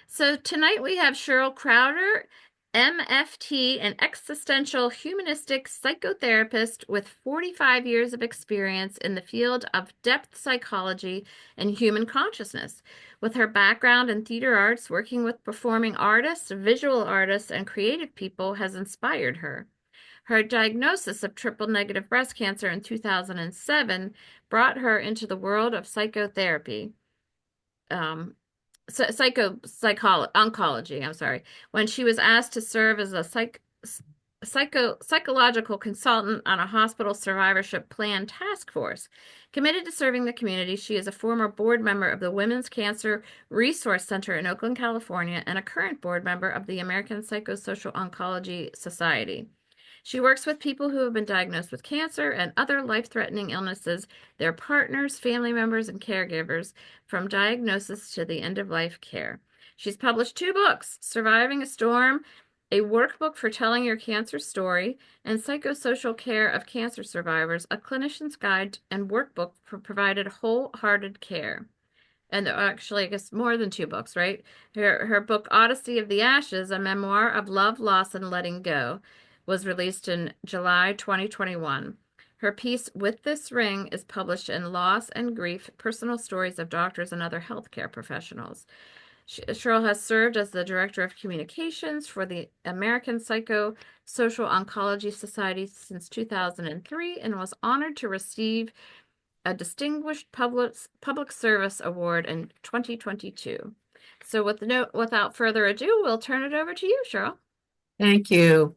So tonight we have Cheryl Krauter, MFT, an existential humanistic psychotherapist with 45 years of experience in the field of depth psychology and human consciousness. With her background in theater arts, working with performing artists, visual artists, and creative people has inspired her. Her diagnosis of triple negative breast cancer in 2007 brought her into the world of psychotherapy. Um, Oncology, I'm sorry, when she was asked to serve as a psychological consultant on a hospital survivorship plan task force. Committed to serving the community, she is a former board member of the Women's Cancer Resource Center in Oakland, California, and a current board member of the American Psychosocial Oncology Society. She works with people who have been diagnosed with cancer and other life-threatening illnesses, their partners, family members, and caregivers, from diagnosis to the end-of-life care. She's published two books, Surviving a Storm, a workbook for telling your cancer story, and Psychosocial Care of Cancer Survivors, a clinician's guide and workbook for provided wholehearted care. And actually, I guess more than two books, right? Her book, Odyssey of the Ashes, a memoir of love, loss, and letting go, was released in July 2021. Her piece, With This Ring, is published in Loss and Grief, Personal Stories of Doctors and Other Healthcare Professionals. Cheryl has served as the Director of Communications for the American Psychosocial Oncology Society since 2003 and was honored to receive a Distinguished Public Service Award in 2022. So without further ado, we'll turn it over to you, Cheryl. Thank you.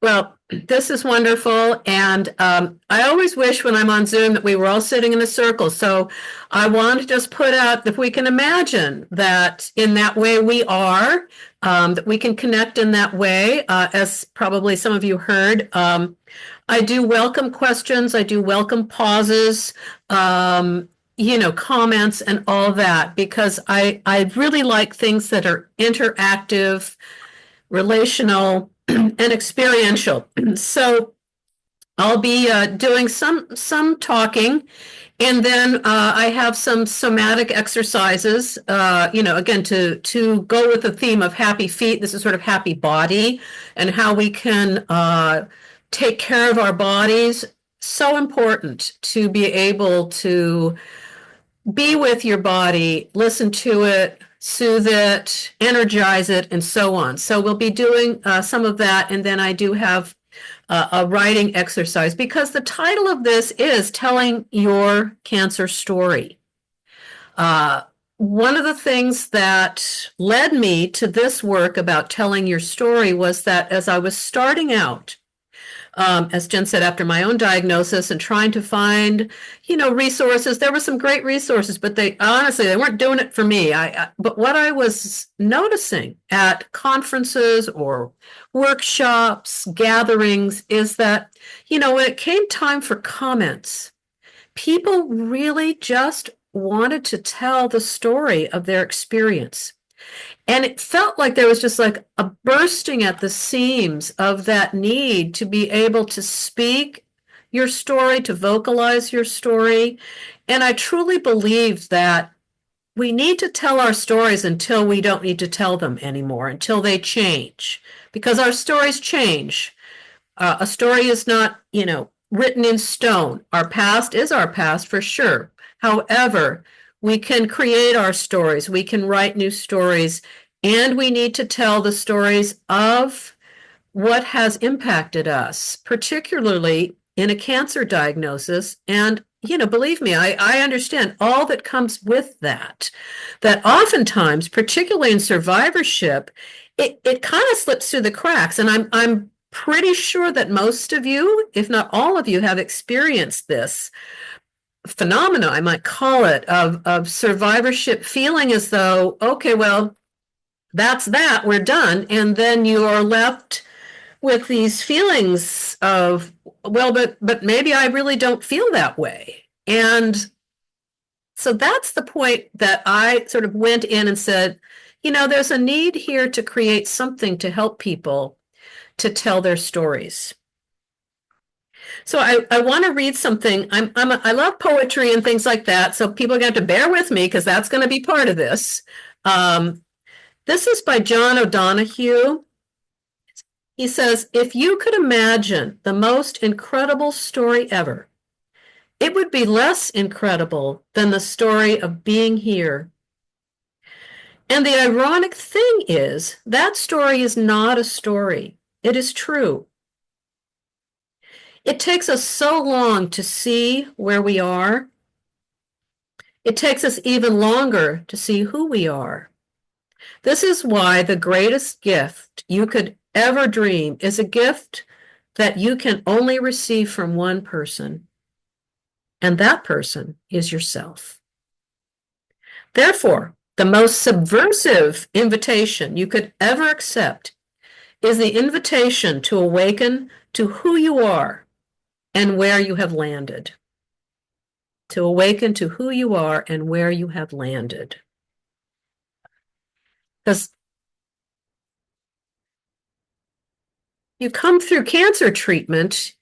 Well, this is wonderful. And I always wish when I'm on Zoom that we were all sitting in a circle. So I want to just put out, if we can imagine that in that way we are, that we can connect in that way, as probably some of you heard. I do welcome questions. I do welcome pauses, comments and all that, because I really like things that are interactive, relational, and experiential. So I'll be doing some talking, and then I have some somatic exercises. Again, to go with the theme of happy feet. This is sort of happy body, and how we can take care of our bodies. So important to be able to be with your body, listen to it, soothe it, energize it, and so on. So we'll be doing some of that, and then I do have a writing exercise, because the title of this is Telling Your Cancer Story. One of the things that led me to this work about telling your story was that as I was starting out, as Jen said, after my own diagnosis and trying to find, resources. There were some great resources, but they weren't doing it for me. But what I was noticing at conferences or workshops, gatherings, is that, when it came time for comments, people really just wanted to tell the story of their experience. And it felt like there was just like a bursting at the seams of that need to be able to speak your story, to vocalize your story. And I truly believe that we need to tell our stories until we don't need to tell them anymore, until they change, because our stories change. A story is not, written in stone. Our past is our past for sure. However, we can create our stories, we can write new stories, and we need to tell the stories of what has impacted us, particularly in a cancer diagnosis. And, believe me, I understand all that comes with that, that oftentimes, particularly in survivorship, it kind of slips through the cracks. And I'm pretty sure that most of you, if not all of you, have experienced this phenomena, I might call it, of survivorship, feeling as though, okay, well, that's that, we're done. And then you're left with these feelings of, well, but maybe I really don't feel that way. And so that's the point that I sort of went in and said, there's a need here to create something to help people to tell their stories. So I want to read something. I love poetry and things like that. So people are going to have to bear with me, because that's going to be part of this. This is by John O'Donohue. He says, if you could imagine the most incredible story ever, it would be less incredible than the story of being here. And the ironic thing is, that story is not a story. It is true. It takes us so long to see where we are. It takes us even longer to see who we are. This is why the greatest gift you could ever dream is a gift that you can only receive from one person, and that person is yourself. Therefore, the most subversive invitation you could ever accept is the invitation to awaken to who you are and where you have landed. To awaken to who you are and where you have landed. Because you come through cancer treatment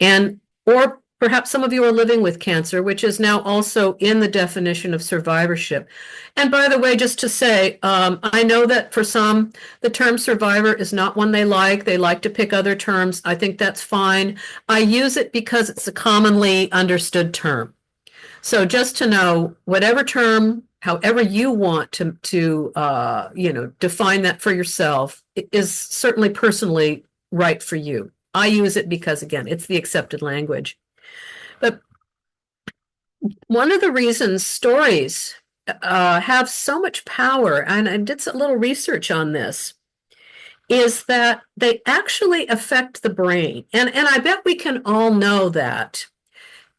or perhaps some of you are living with cancer, which is now also in the definition of survivorship. And by the way, just to say, I know that for some, the term survivor is not one they like. They like to pick other terms. I think that's fine. I use it because it's a commonly understood term. So just to know, whatever term, however you want to define that for yourself, is certainly personally right for you. I use it because, again, it's the accepted language. But one of the reasons stories have so much power, and I did a little research on this, is that they actually affect the brain. And I bet we can all know that.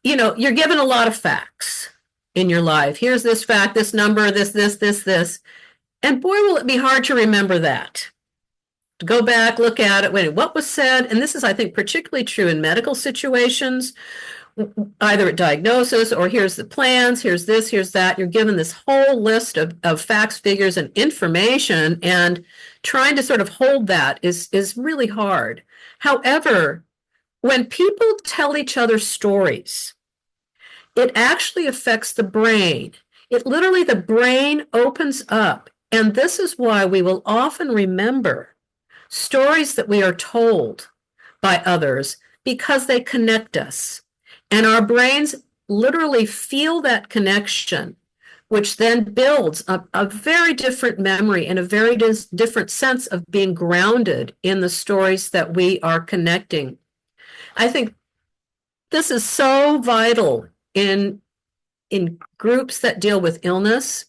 You're given a lot of facts in your life. Here's this fact, this number, this. And boy, will it be hard to remember that. To go back, look at it, wait, what was said? And this is, I think, particularly true in medical situations, either at diagnosis or here's the plans, here's this, here's that. You're given this whole list of facts, figures, and information, and trying to sort of hold that is really hard. However, when people tell each other stories, it actually affects the brain. The brain opens up. And this is why we will often remember stories that we are told by others because they connect us. And our brains literally feel that connection, which then builds a very different memory and a very different sense of being grounded in the stories that we are connecting. I think this is so vital in groups that deal with illness.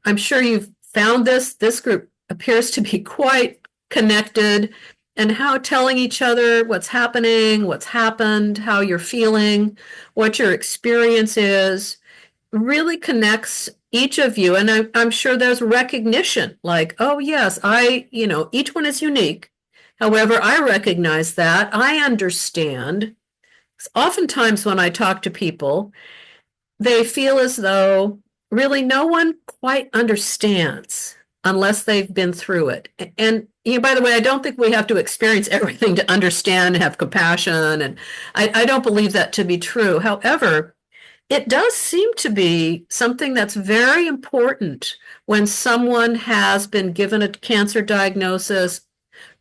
I'm sure you've found this. This group appears to be quite connected, and how telling each other what's happening, what's happened, how you're feeling, what your experience is, really connects each of you. And I'm sure there's recognition, like, oh yes, each one is unique. However, I recognize that. I understand. Oftentimes when I talk to people, they feel as though really no one quite understands unless they've been through it. And by the way, I don't think we have to experience everything to understand and have compassion. And I don't believe that to be true. However, it does seem to be something that's very important when someone has been given a cancer diagnosis,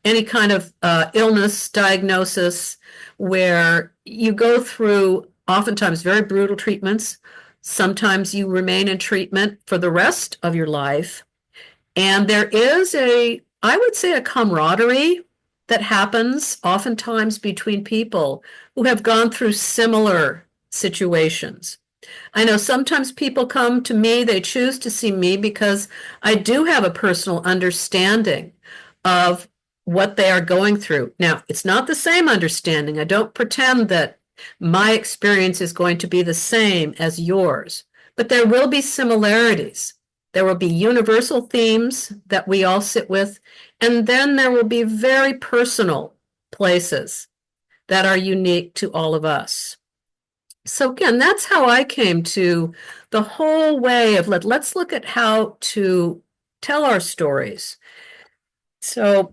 any kind of illness diagnosis, where you go through oftentimes very brutal treatments. Sometimes you remain in treatment for the rest of your life. And there is I would say, a camaraderie that happens oftentimes between people who have gone through similar situations. I know sometimes people come to me, they choose to see me because I do have a personal understanding of what they are going through. Now, it's not the same understanding. I don't pretend that my experience is going to be the same as yours, but there will be similarities. There will be universal themes that we all sit with, and then there will be very personal places that are unique to all of us. So again, that's how I came to the whole way of let's look at how to tell our stories. So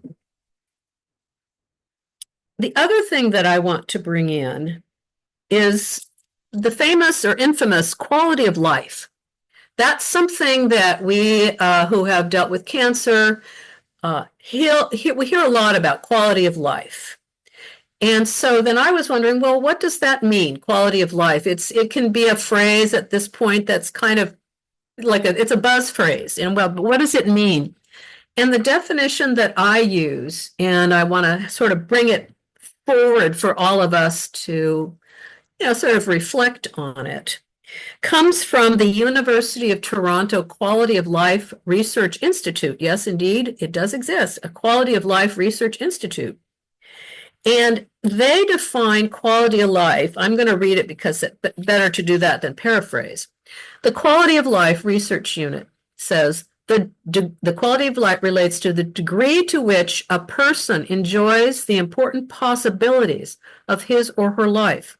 the other thing that I want to bring in is the famous or infamous quality of life. That's something that we who have dealt with cancer, we hear a lot about quality of life. And so then I was wondering, well, what does that mean, quality of life? It can be a phrase at this point that's kind of like it's a buzz phrase. And well, what does it mean? And the definition that I use, and I want to sort of bring it forward for all of us to, sort of reflect on it, comes from the University of Toronto Quality of Life Research Institute. Yes, indeed, it does exist, a Quality of Life Research Institute. And they define quality of life. I'm going to read it because it's better to do that than paraphrase. The Quality of Life Research Unit says the quality of life relates to the degree to which a person enjoys the important possibilities of his or her life.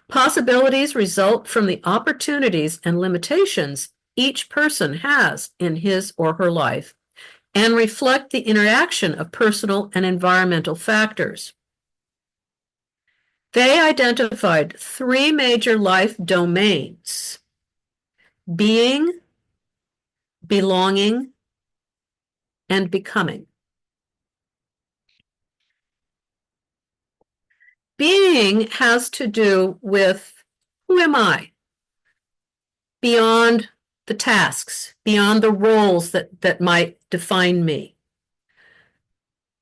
Possibilities result from the opportunities and limitations each person has in his or her life and reflect the interaction of personal and environmental factors. They identified three major life domains: being, belonging, and becoming. Being has to do with who am I? Beyond the tasks, beyond the roles that might define me.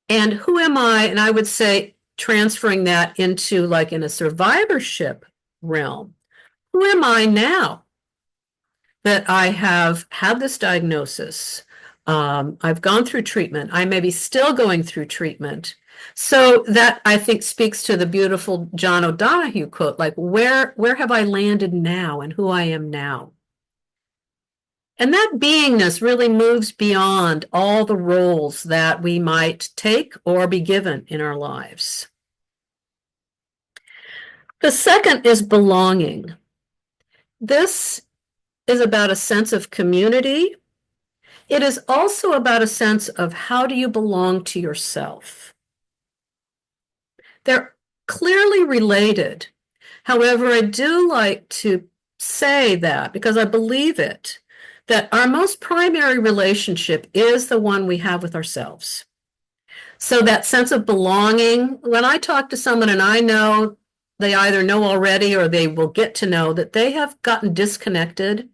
And who am I? And I would say, transferring that into like in a survivorship realm, who am I now that I have had this diagnosis? I've gone through treatment. I may be still going through treatment. So that I think speaks to the beautiful John O'Donohue quote, like where have I landed now and who I am now? And that beingness really moves beyond all the roles that we might take or be given in our lives. The second is belonging. This is about a sense of community. It is also about a sense of how do you belong to yourself. They're clearly related. However, I do like to say that, because I believe it, that our most primary relationship is the one we have with ourselves. So that sense of belonging, when I talk to someone and I know they either know already or they will get to know that they have gotten disconnected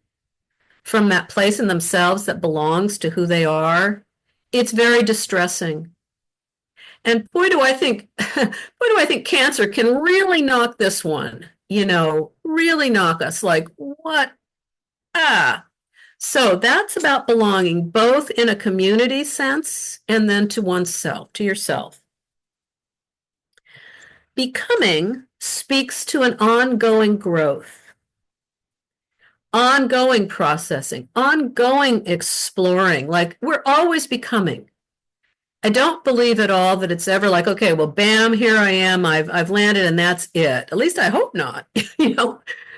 from that place in themselves that belongs to who they are, it's very distressing. And boy, do I think cancer can really knock this one, really knock us like, what? So that's about belonging, both in a community sense and then to oneself, to yourself. Becoming speaks to an ongoing growth, ongoing processing, ongoing exploring. Like we're always becoming. I don't believe at all that it's ever like, okay, well, bam, here I am. I've landed and that's it. At least I hope not,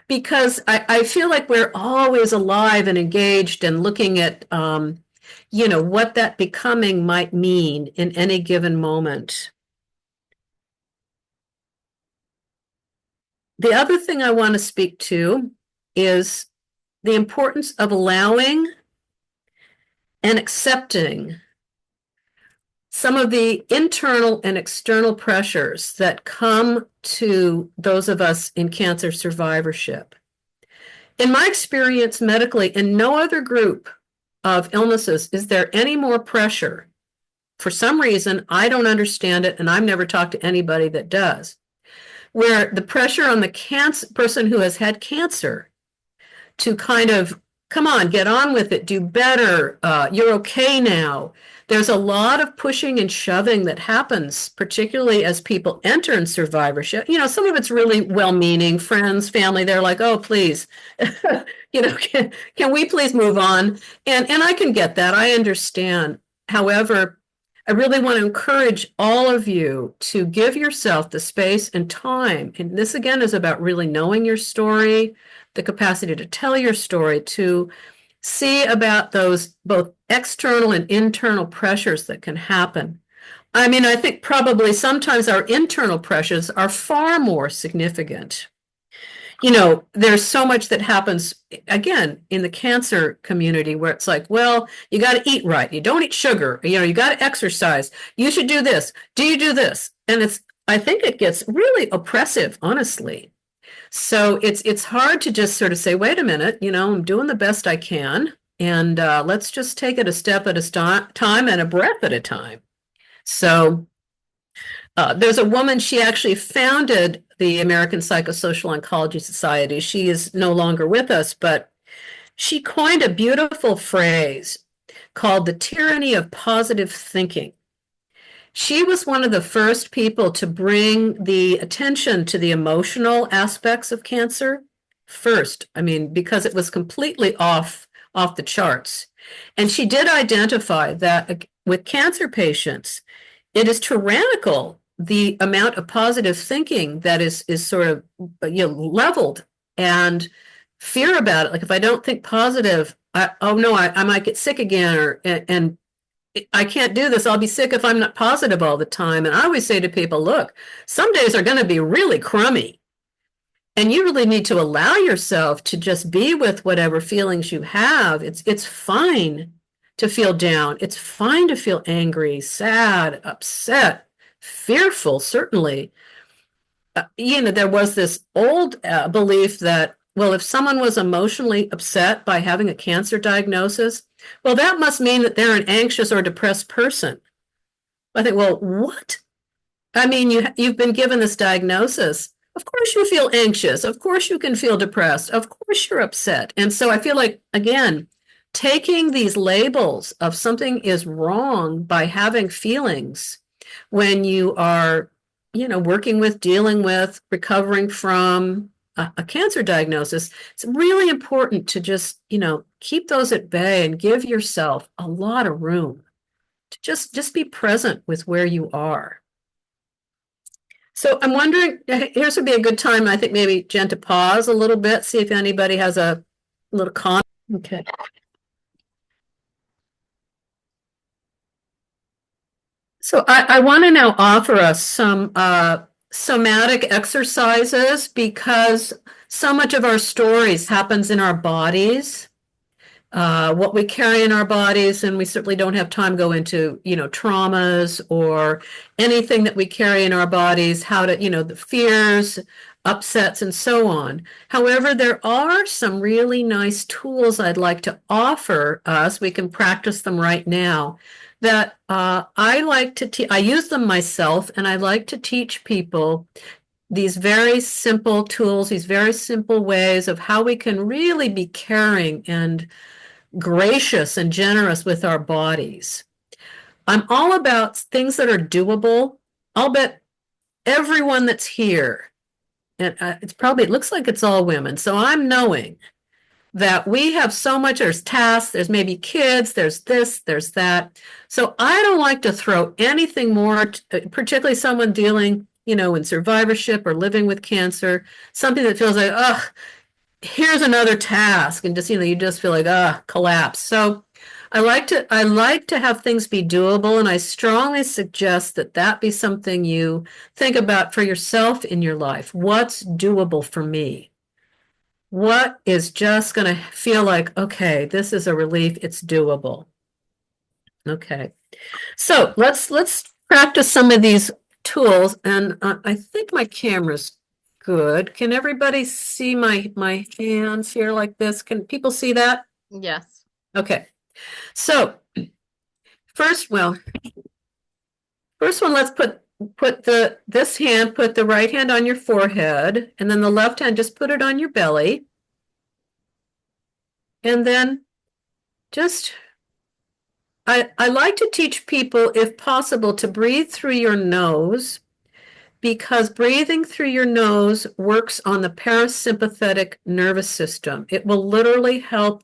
because I feel like we're always alive and engaged and looking at, what that becoming might mean in any given moment. The other thing I want to speak to is the importance of allowing and accepting some of the internal and external pressures that come to those of us in cancer survivorship. In my experience medically, in no other group of illnesses is there any more pressure. For some reason, I don't understand it, and I've never talked to anybody that does, where the pressure on the person who has had cancer to kind of, come on, get on with it, do better, you're okay now. There's a lot of pushing and shoving that happens, particularly as people enter in survivorship. Some of it's really well-meaning, friends, family, they're like, oh, please, can we please move on? And I can get that, I understand. However, I really want to encourage all of you to give yourself the space and time. And this, again, is about really knowing your story, the capacity to tell your story, to see about those both external and internal pressures that can happen. I mean, I think probably sometimes our internal pressures are far more significant. there's so much that happens again in the cancer community where it's like, well, you got to eat right. You don't eat sugar. You got to exercise. You should do this. Do you do this? And I think it gets really oppressive, honestly. So it's hard to just sort of say, wait a minute, I'm doing the best I can, and let's just take it a step at a time and a breath at a time. So there's a woman, she actually founded the American Psychosocial Oncology Society. She is no longer with us, but she coined a beautiful phrase called the tyranny of positive thinking. She was one of the first people to bring the attention to the emotional aspects of cancer first. I mean, because it was completely off the charts. And she did identify that with cancer patients, it is tyrannical, the amount of positive thinking that is sort of leveled, and fear about it. Like, if I don't think positive, oh no, I might get sick again, and I can't do this. I'll be sick if I'm not positive all the time. And I always say to people, look, some days are going to be really crummy. And you really need to allow yourself to just be with whatever feelings you have. It's fine to feel down. It's fine to feel angry, sad, upset, fearful, certainly. There was this old belief that, well, if someone was emotionally upset by having a cancer diagnosis, well, that must mean that they're an anxious or depressed person. I think, well, what? I mean, you've been given this diagnosis. Of course you feel anxious. Of course you can feel depressed. Of course you're upset. And so I feel like, again, taking these labels of something is wrong by having feelings when you are, working with, dealing with, recovering from a cancer diagnosis, it's really important to just, keep those at bay and give yourself a lot of room to just be present with where you are. So I'm wondering, here's would be a good time, I think maybe, Jen, to pause a little bit, see if anybody has a little comment. Okay. So I want to now offer us some somatic exercises, because so much of our stories happens in our bodies, what we carry in our bodies, and we certainly don't have time to go into, traumas or anything that we carry in our bodies, how to, the fears, upsets, and so on. However, there are some really nice tools I'd like to offer us. We can practice them right now that I like to I use them myself, and I like to teach people these very simple tools, these very simple ways of how we can really be caring and gracious and generous with our bodies. I'm all about things that are doable. I'll bet everyone that's here, and it looks like it's all women, so I'm knowing that we have so much, there's tasks, there's maybe kids, there's this, there's that. So I don't like to throw anything more, particularly someone dealing, in survivorship or living with cancer, something that feels like, oh, here's another task, and just, you just feel like, collapse. So I like to have things be doable, and I strongly suggest that be something you think about for yourself in your life. What's doable for me? What is just going to feel like, okay, this is a relief, it's doable. Okay. So let's practice some of these tools, and I think my camera's good. Can everybody see my hands here like this? Can people see that? Yes. Okay. So first one, let's put this hand, put the right hand on your forehead, and then the left hand, just put it on your belly. And then I like to teach people, if possible, to breathe through your nose, because breathing through your nose works on the parasympathetic nervous system. It will literally help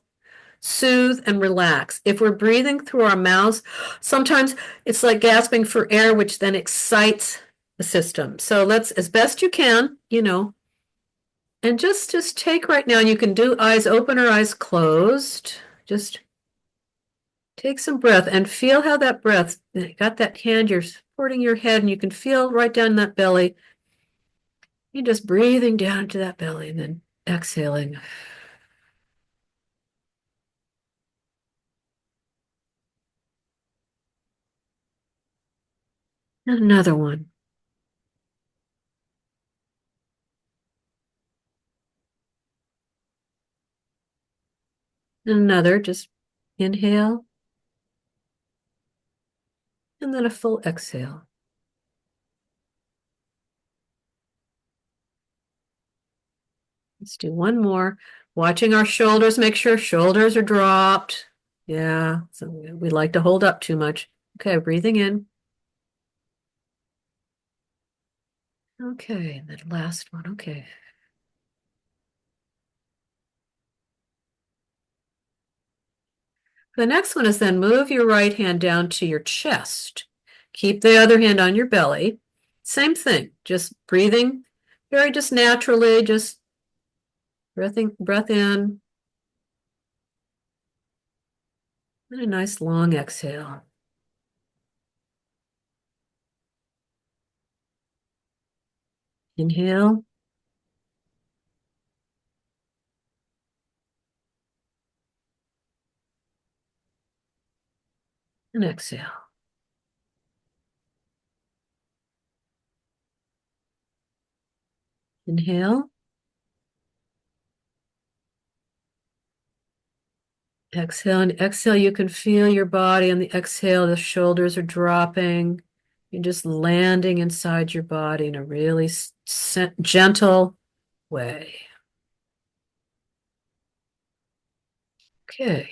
soothe and relax. If we're breathing through our mouths, sometimes it's like gasping for air, which then excites the system. So let's, as best you can, and just take right now, you can do eyes open or eyes closed. Just take some breath and feel how that breath, you got that hand, you're supporting your head, and you can feel right down that belly. You're just breathing down to that belly, and then exhaling. And another one. And another, just inhale and then a full exhale. Let's do one more. Watching our shoulders, make sure shoulders are dropped. Yeah, so we like to hold up too much. Okay, breathing in. Okay, and then last one. Okay. The next one is then move your right hand down to your chest. Keep the other hand on your belly. Same thing, just breathing very just naturally, just breath in, and a nice long exhale. Inhale and exhale. Inhale, exhale, and exhale. You can feel your body on the exhale. The shoulders are dropping. You're just landing inside your body in a really gentle way. Okay.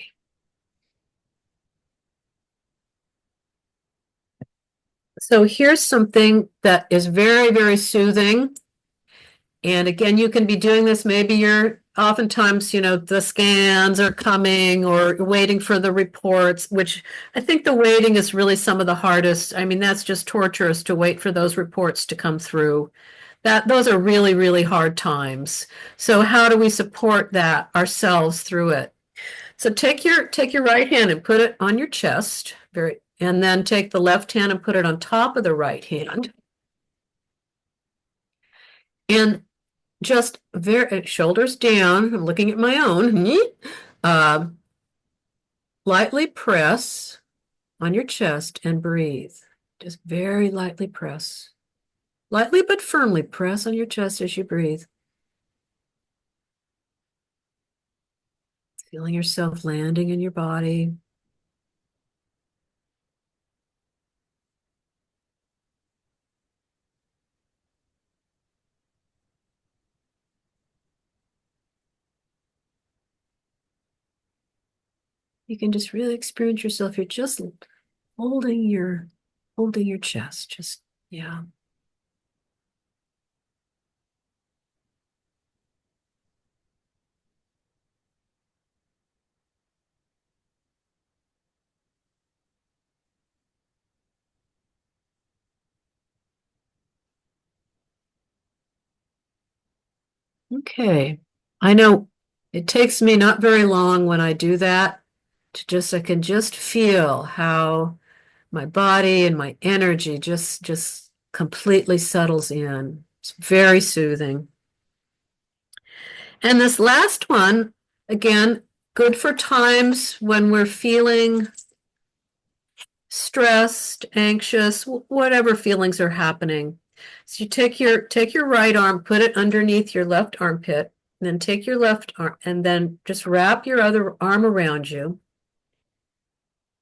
So here's something that is very, very soothing. And again, you can be doing this. Maybe you're oftentimes, the scans are coming or waiting for the reports, which I think the waiting is really some of the hardest. I mean, that's just torturous to wait for those reports to come through. Those are really, really hard times. So how do we support that ourselves through it? So take your right hand and put it on your chest, and then take the left hand and put it on top of the right hand. And just very shoulders down. I'm looking at my own. Uh, lightly press on your chest and breathe. Just very lightly press. Lightly but firmly press on your chest as you breathe. Feeling yourself landing in your body. You can just really experience yourself. You're just holding your chest. Just, yeah. Okay. I know it takes me not very long when I do that I can just feel how my body and my energy just completely settles in. It's very soothing. And this last one, again, good for times when we're feeling stressed, anxious, whatever feelings are happening. So you take your right arm, put it underneath your left armpit, and then take your left arm and then just wrap your other arm around you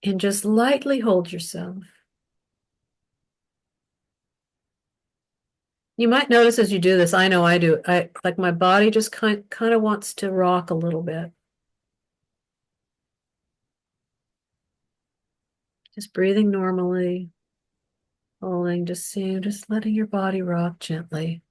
and just lightly hold yourself. You might notice as you do this, I know I do. I like my body just kind of wants to rock a little bit. Just breathing normally, holding, just letting your body rock gently.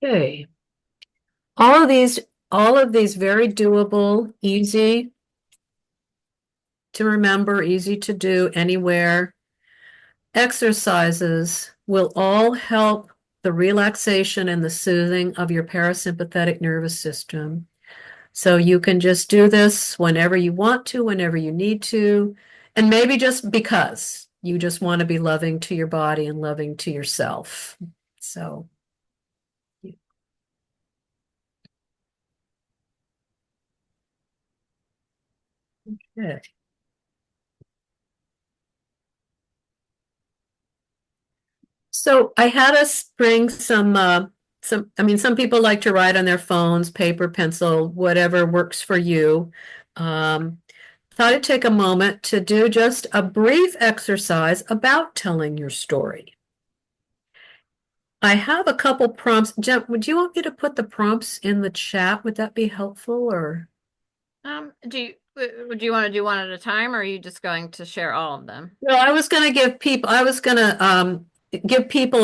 Okay. All of these, all of these very doable, easy to remember, easy to do anywhere exercises will all help the relaxation and the soothing of your parasympathetic nervous system. So you can just do this whenever you want to, whenever you need to, and maybe just because you just want to be loving to your body and loving to yourself. So, yeah. So I had us bring some people like to write on their phones, paper, pencil, whatever works for you. Um, Thought I'd take a moment to do just a brief exercise about telling your story. I have a couple prompts. Jen, would you want me to put the prompts in the chat? Would that be helpful or? Would you want to do one at a time, or are you just going to share all of them? Well, I was going to give people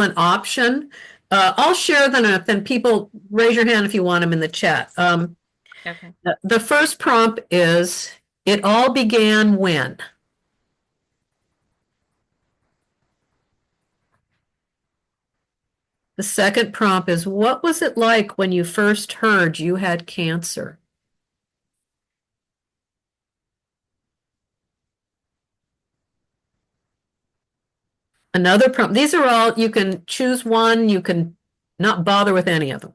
an option. I'll share them and then people raise your hand if you want them in the chat. Okay. The first prompt is, it all began when? The second prompt is, what was it like when you first heard you had cancer? Another prompt, these are all, you can choose one, you can not bother with any of them.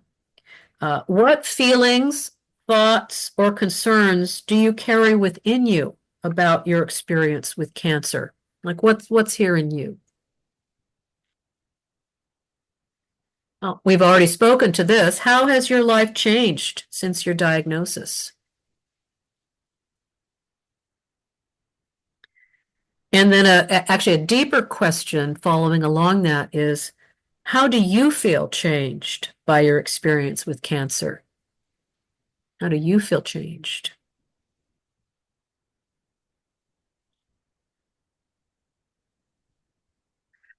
What feelings, thoughts, or concerns do you carry within you about your experience with cancer? Like what's here in you? Oh, we've already spoken to this. How has your life changed since your diagnosis? And then actually a deeper question following along that is, how do you feel changed by your experience with cancer? How do you feel changed?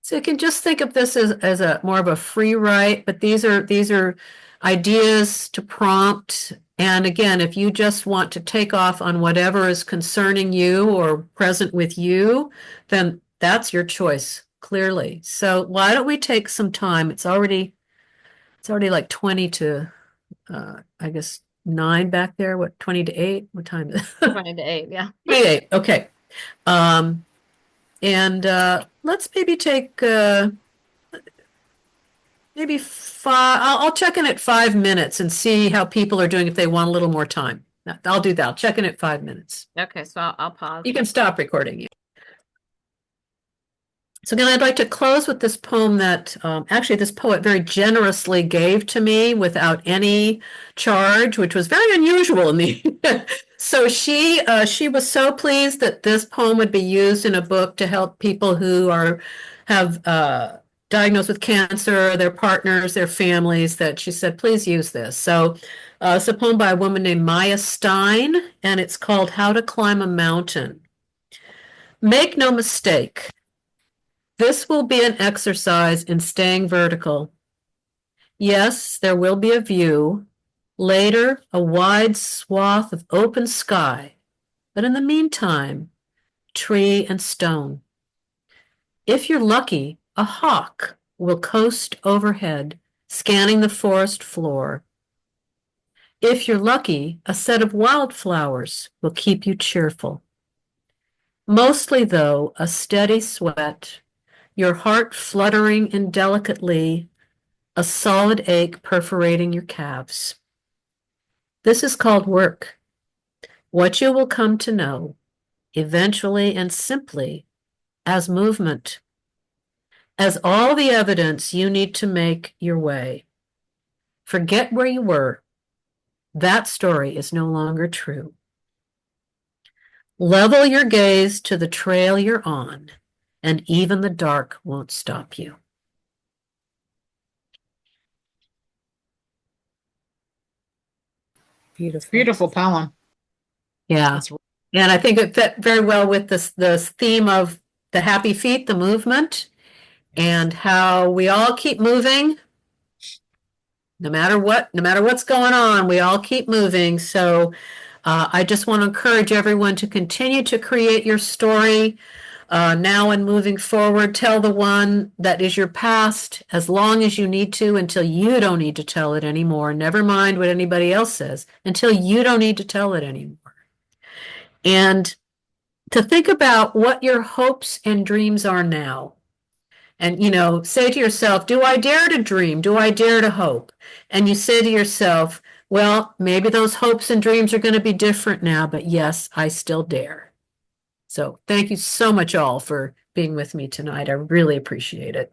So you can just think of this as a more of a free write, but these are ideas to prompt. And again, if you just want to take off on whatever is concerning you or present with you, then that's your choice, clearly. So why don't we take some time? It's already like 20 to I guess 9 back there. What, 20 to 8? What time is it? 20 to 8, yeah. 8. Okay. Um, and let's maybe take maybe five. I'll check in at 5 minutes and see how people are doing if they want a little more time. I'll do that. I'll check in at 5 minutes. Okay, so I'll pause. You can stop recording. So again, I'd like to close with this poem that actually this poet very generously gave to me without any charge, which was very unusual in me. So she was so pleased that this poem would be used in a book to help people who have diagnosed with cancer, their partners, their families, that she said, please use this. So it's a poem by a woman named Maya Stein, and it's called How to Climb a Mountain. Make no mistake. This will be an exercise in staying vertical. Yes, there will be a view. Later, a wide swath of open sky. But in the meantime, tree and stone. If you're lucky, a hawk will coast overhead, scanning the forest floor. If you're lucky, a set of wildflowers will keep you cheerful. Mostly, though, a steady sweat, your heart fluttering indelicately, a solid ache perforating your calves. This is called work. What you will come to know, eventually and simply, as movement, as all the evidence you need to make your way. Forget where you were. That story is no longer true. Level your gaze to the trail you're on, and even the dark won't stop you. Beautiful. Beautiful poem. Yeah. That's And I think it fit very well with this theme of the happy feet, the movement, and how we all keep moving. No matter what's going on, we all keep moving. So I just want to encourage everyone to continue to create your story. Now and moving forward, tell the one that is your past as long as you need to until you don't need to tell it anymore. Never mind what anybody else says until you don't need to tell it anymore. And to think about what your hopes and dreams are now. And, say to yourself, do I dare to dream? Do I dare to hope? And you say to yourself, well, maybe those hopes and dreams are going to be different now, but yes, I still dare. So thank you so much all for being with me tonight. I really appreciate it.